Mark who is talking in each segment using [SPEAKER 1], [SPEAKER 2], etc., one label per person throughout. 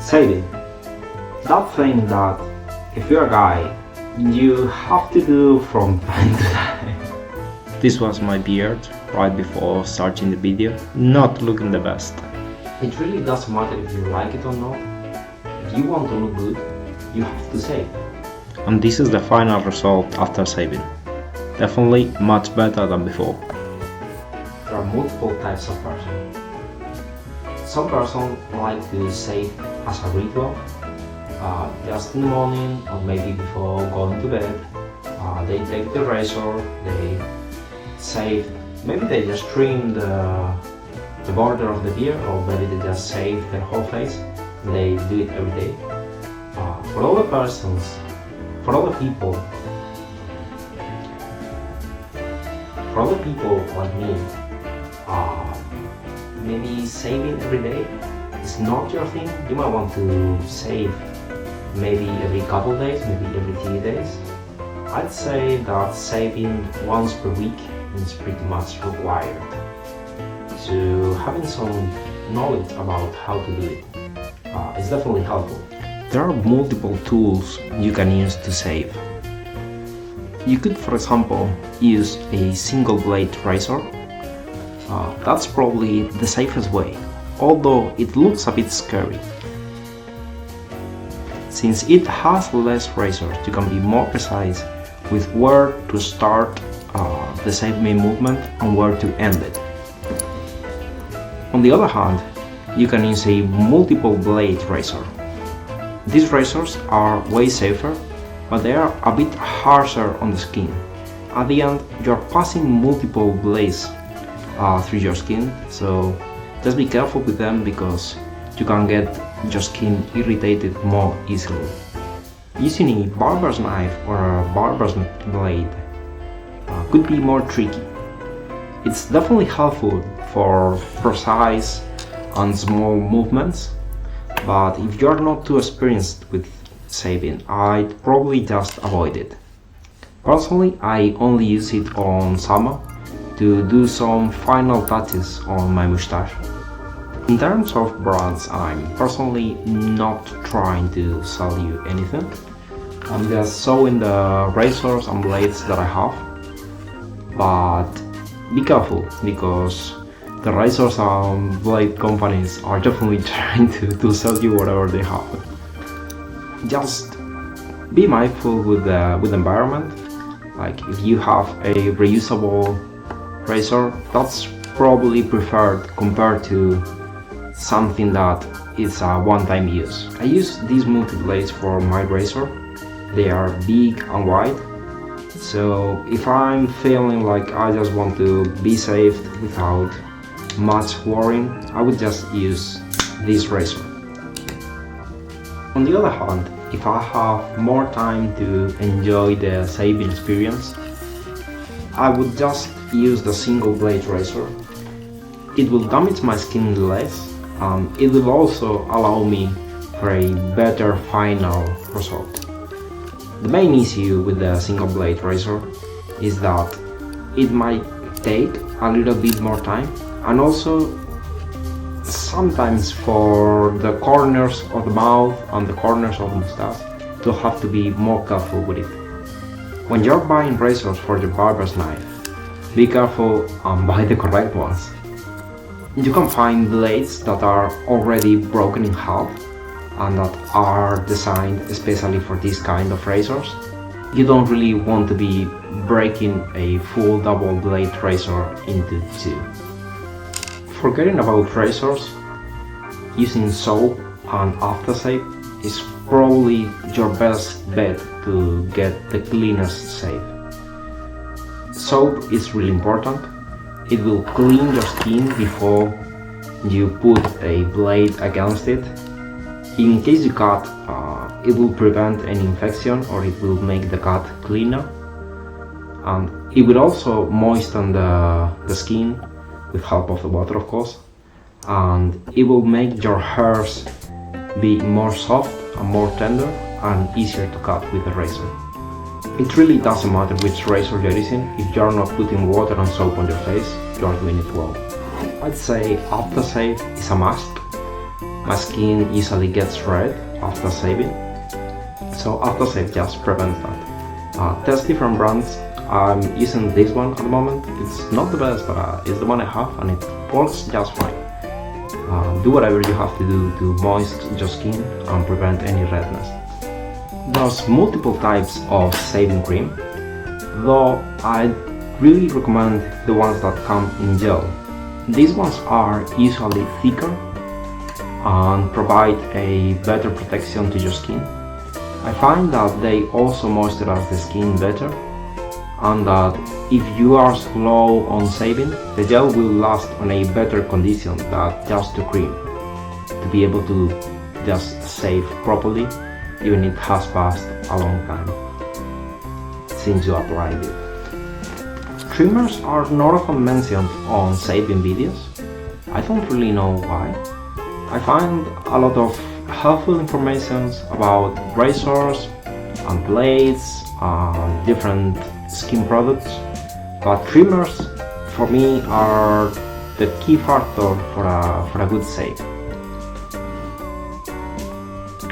[SPEAKER 1] Shaving. That thing that if you're a guy, you have to do from time to time.
[SPEAKER 2] This was my beard right before starting the video. Not looking the best.
[SPEAKER 1] It really doesn't matter if you like it or not. If you want to look good, you have to shave.
[SPEAKER 2] And this is the final result after shaving. Definitely much better than before.
[SPEAKER 1] There are multiple types of person. Some person like to shave as a ritual, just in the morning or maybe before going to bed. They take the razor, they shave, maybe they just trim the border of the beard, or maybe they just shave their whole face and they do it every day. For other persons, for other people like me, maybe shaving every day is not your thing. You might want to shave maybe every couple days, maybe every 3 days. I'd say that shaving once per week is pretty much required. So having some knowledge about how to do it is definitely helpful.
[SPEAKER 2] There are multiple tools you can use to shave. You could, for example, use a single blade razor. That's probably the safest way, although it looks a bit scary. Since it has less razors, you can be more precise with where to start the shaving movement and where to end it. On the other hand, you can use a multiple blade razor. These razors are way safer, but they are a bit harsher on the skin. At the end, you're passing multiple blades through your skin, so just be careful with them because you can get your skin irritated more easily. Using a barber's knife or a barber's blade could be more tricky. It's definitely helpful for precise and small movements, but if you're not too experienced with shaving, I'd probably just avoid it. Personally, I only use it on summer to do some final touches on my mustache. In terms of brands, I'm personally not trying to sell you anything. I'm just showing the razors and blades that I have. But be careful, because the razors and blade companies are definitely trying to sell you whatever they have. Just be mindful with the environment. Like if you have a reusable razor, that's probably preferred compared to something that is a one-time use. I use these multi-blades for my razor. They are big and wide, so if I'm feeling like I just want to be safe without much worrying, I would just use this razor. On the other hand, if I have more time to enjoy the shaving experience, I would just use the single blade razor. It will damage my skin less, and it will also allow me for a better final result. The main issue with the single blade razor is that it might take a little bit more time, and also sometimes for the corners of the mouth and the corners of the mustache, you'll have to be more careful with it. When you're buying razors for your barber's knife, be careful and buy the correct ones. You can find blades that are already broken in half and that are designed especially for this kind of razors. You don't really want to be breaking a full double blade razor into two. Forgetting about razors, using soap and aftershave is probably your best bet to get the cleanest shave. Soap is really important. It will clean your skin before you put a blade against it. In case you cut, it will prevent any infection, or it will make the cut cleaner. And it will also moisten the skin with help of the water, of course. And it will make your hairs be more soft and more tender and easier to cut with the razor. It really doesn't matter which razor you're using. If you're not putting water and soap on your face, you're doing it well. I'd say aftershave is a must. My skin easily gets red after shaving, so aftershave just prevents that. Test different brands. I'm using this one at the moment. It's not the best, but it's the one I have and it works just fine. Do whatever you have to do to moist your skin and prevent any redness. There's multiple types of shaving cream, though I really recommend the ones that come in gel. These ones are usually thicker and provide a better protection to your skin. I find that they also moisturize the skin better, and that if you are slow on shaving, the gel will last on a better condition than just the cream, to be able to just shave properly even it has passed a long time since you applied it. Trimmers are not often mentioned on shaving videos. I don't really know why. I find a lot of helpful information about razors and blades and different skin products, but trimmers for me are the key factor for a good shave.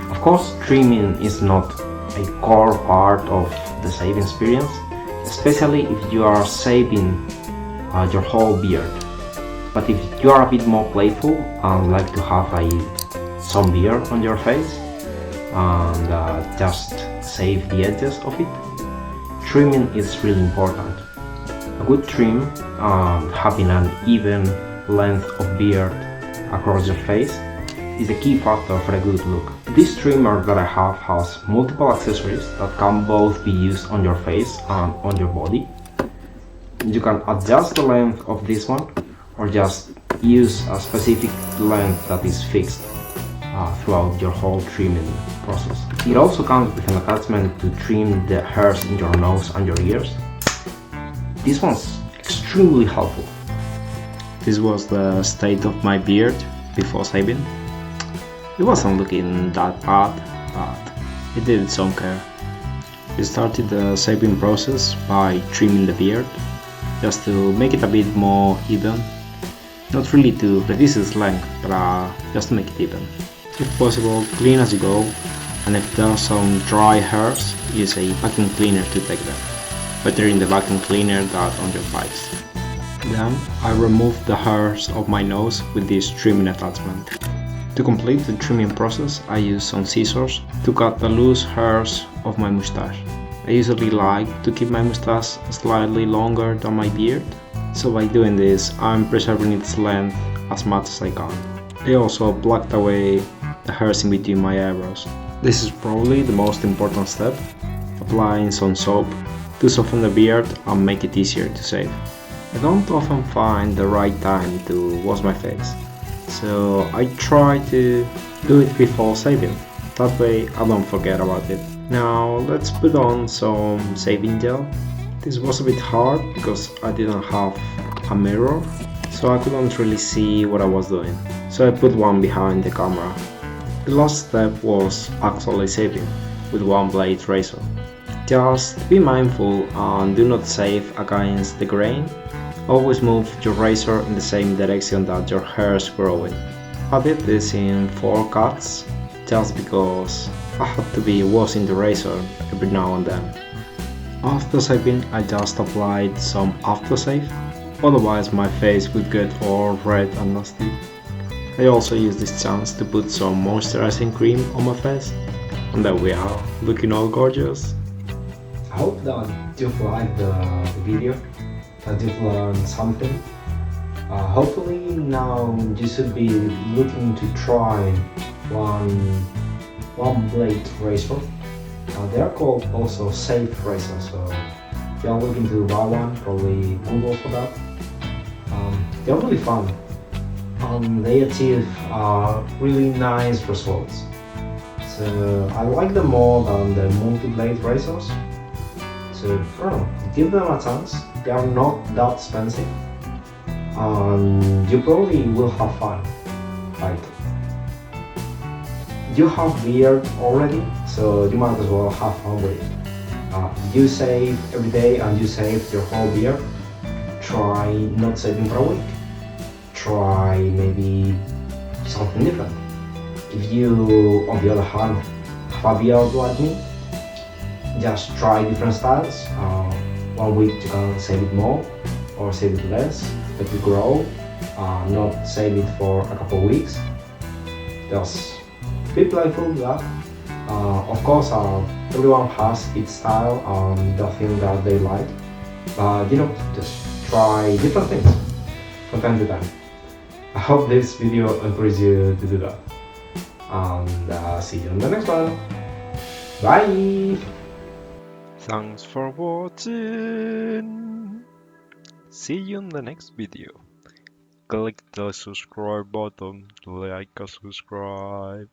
[SPEAKER 2] Of course, trimming is not a core part of the shaving experience, especially if you are shaving your whole beard. But if you are a bit more playful and like to have some beard on your face and just shave the edges of it, trimming is really important. A good trim and having an even length of beard across your face is the key factor for a good look. This trimmer that I have has multiple accessories that can both be used on your face and on your body. You can adjust the length of this one or just use a specific length that is fixed throughout your whole trimming process. It also comes with an attachment to trim the hairs in your nose and your ears. This one's extremely helpful.
[SPEAKER 3] This was the state of my beard before shaving. It wasn't looking that bad, but it needed some care. We started the shaving process by trimming the beard, just to make it a bit more even. Not really to reduce its length, but just to make it even. If possible, clean as you go, and if there are some dry hairs, use a vacuum cleaner to take them. Better in the vacuum cleaner than on your pipes. Then I removed the hairs of my nose with this trimming attachment. To complete the trimming process, I use some scissors to cut the loose hairs of my mustache. I usually like to keep my mustache slightly longer than my beard, so by doing this, I'm preserving its length as much as I can. I also plucked away the hairs in between my eyebrows. This is probably the most important step, applying some soap to soften the beard and make it easier to shave. I don't often find the right time to wash my face, so I try to do it before shaving. That way I don't forget about it. Now let's put on some shaving gel. This was a bit hard because I didn't have a mirror, so I couldn't really see what I was doing. So I put one behind the camera. The last step was actually shaving with one blade razor. Just be mindful and do not shave against the grain. Always move your razor in the same direction that your hair is growing. I did this in 4 cuts just because I had to be washing the razor every now and then. After shaving, I just applied some aftershave, otherwise my face would get all red and nasty. I also used this chance to put some moisturizing cream on my face, and there we are, looking all gorgeous.
[SPEAKER 1] I hope that you've liked the video, that you've learned something. Hopefully now you should be looking to try one blade razor. They are called also safe razors, so if you are looking to buy one, probably Google for that. They are really fun and they achieve really nice results. So I like them more than the multi-blade razors. So I don't know, give them a chance. They are not that expensive and you probably will have fun. Like, you have beard already, so you might as well have fun with it. You shave every day and you shave your whole beard. Try not shaving for a week. Try maybe something different. If you, on the other hand, have a beard like me, just try different styles. 1 week you can save it more or save it less, let it grow, not save it for a couple of weeks. Just be playful with that. Of course, everyone has its style and the thing that they like, but just try different things from time to time. I hope this video encourages you to do that, and see you in the next one. Bye!
[SPEAKER 2] Thanks for watching. See you in the next video. Click the subscribe button, like and subscribe.